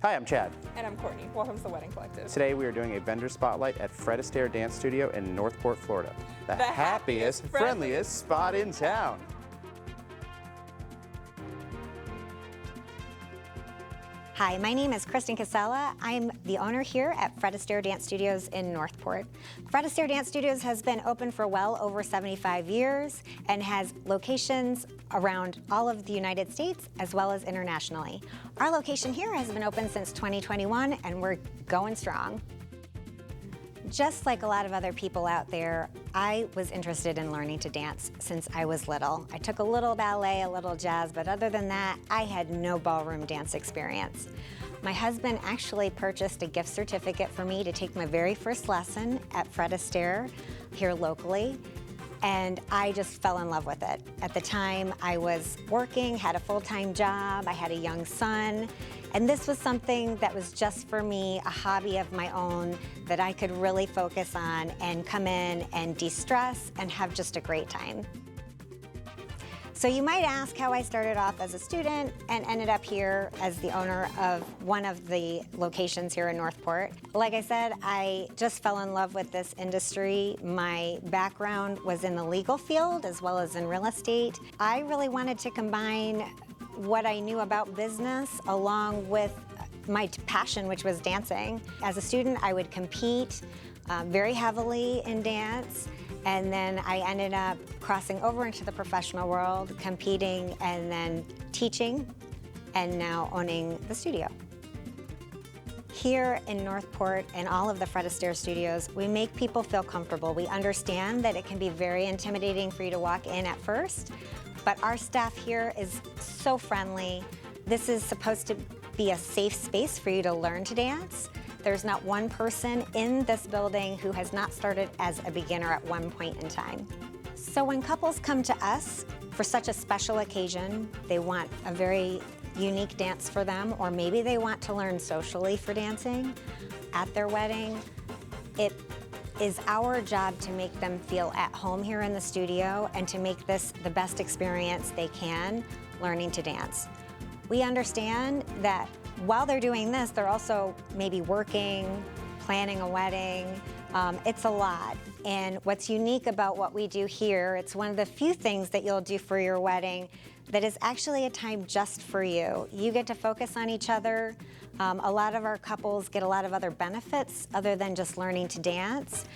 Hi, I'm Chad. And I'm Courtney. Welcome to the Wedding Collective. Today we are doing a vendor spotlight at Fred Astaire Dance Studio in Northport, Florida. The happiest, friendliest spot in town. Hi, my name is Kristen Casella. I'm the owner here at Fred Astaire Dance Studios in Northport. Fred Astaire Dance Studios has been open for well over 75 years and has locations around all of the United States as well as internationally. Our location here has been open since 2021 and we're going strong. Just like a lot of other people out there, I was interested in learning to dance since I was little. I took a little ballet, a little jazz, but other than that, I had no ballroom dance experience. My husband actually purchased a gift certificate for me to take my very first lesson at Fred Astaire here locally, and I just fell in love with it. At the time, I was working, had a full-time job, I had a young son, and this was something that was just for me, a hobby of my own that I could really focus on and come in and de-stress and have just a great time. So you might ask how I started off as a student and ended up here as the owner of one of the locations here in Northport. Like I said, I just fell in love with this industry. My background was in the legal field as well as in real estate. I really wanted to combine what I knew about business along with my passion, which was dancing. As a student, I would compete very heavily in dance, and then I ended up crossing over into the professional world, competing and then teaching, and now owning the studio. Here in Northport and all of the Fred Astaire studios, we make people feel comfortable. We understand that it can be very intimidating for you to walk in at first, but our staff here is so friendly. This is supposed to be a safe space for you to learn to dance. There's not one person in this building who has not started as a beginner at one point in time. So when couples come to us for such a special occasion, they want a very unique dance for them, or maybe they want to learn socially for dancing at their wedding, it is our job to make them feel at home here in the studio and to make this the best experience they can learning to dance. We understand that while they're doing this, they're also maybe working, planning a wedding. It's a lot. And what's unique about what we do here, it's one of the few things that you'll do for your wedding that is actually a time just for you. You get to focus on each other. A lot of our couples get a lot of other benefits other than just learning to dance.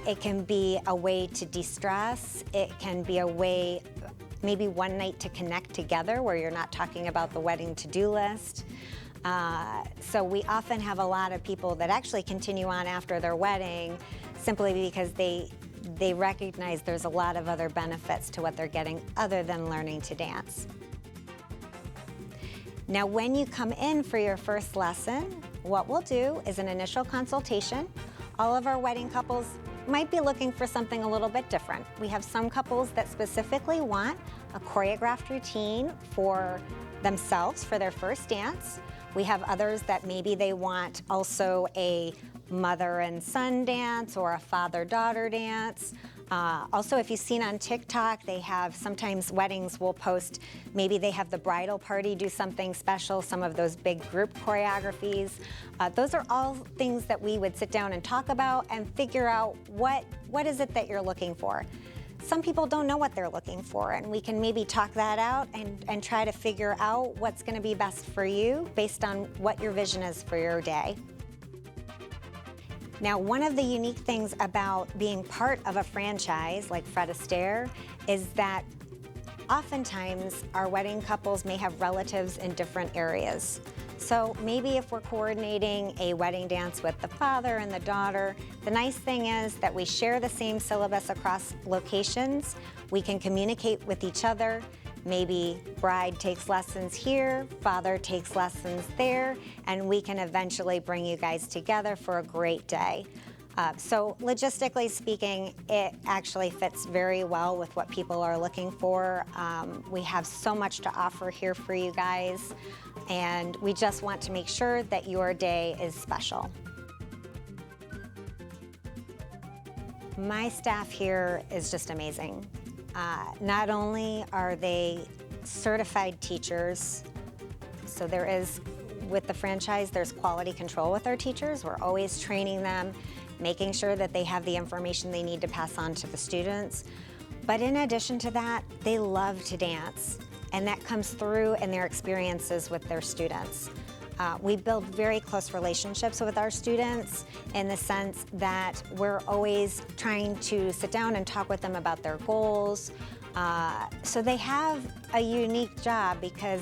It can be a way to de-stress. It can be a way, maybe one night to connect together where you're not talking about the wedding to-do list. So we often have a lot of people that actually continue on after their wedding simply because they recognize there's a lot of other benefits to what they're getting other than learning to dance. Now, when you come in for your first lesson, what we'll do is an initial consultation. All of our wedding couples might be looking for something a little bit different. We have some couples that specifically want a choreographed routine for themselves for their first dance. We have others that maybe they want also a mother and son dance or a father-daughter dance. Also, if you've seen on TikTok, they have sometimes weddings will post, maybe they have the bridal party do something special, some of those big group choreographies. Those are all things that we would sit down and talk about and figure out what is it that you're looking for. Some people don't know what they're looking for, and we can maybe talk that out and try to figure out what's going to be best for you based on what your vision is for your day. Now, one of the unique things about being part of a franchise like Fred Astaire is that oftentimes our wedding couples may have relatives in different areas. So maybe if we're coordinating a wedding dance with the father and the daughter, the nice thing is that we share the same syllabus across locations. We can communicate with each other. Maybe bride takes lessons here, father takes lessons there, and we can eventually bring you guys together for a great day. So logistically speaking, it actually fits very well with what people are looking for. We have so much to offer here for you guys, and we just want to make sure that your day is special. My staff here is just amazing. Not only are they certified teachers, so there is with the franchise, there's quality control with our teachers. We're always training them, making sure that they have the information they need to pass on to the students. But in addition to that, they love to dance, and that comes through in their experiences with their students. We build very close relationships with our students in the sense that we're always trying to sit down and talk with them about their goals. So they have a unique job because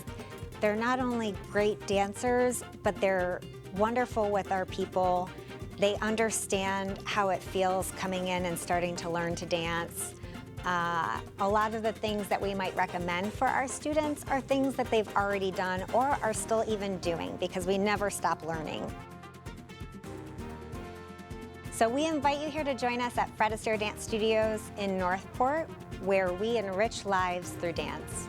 they're not only great dancers, but they're wonderful with our people. They understand how it feels coming in and starting to learn to dance. A lot of the things that we might recommend for our students are things that they've already done or are still even doing because we never stop learning. So we invite you here to join us at Fred Astaire Dance Studios in Northport, where we enrich lives through dance.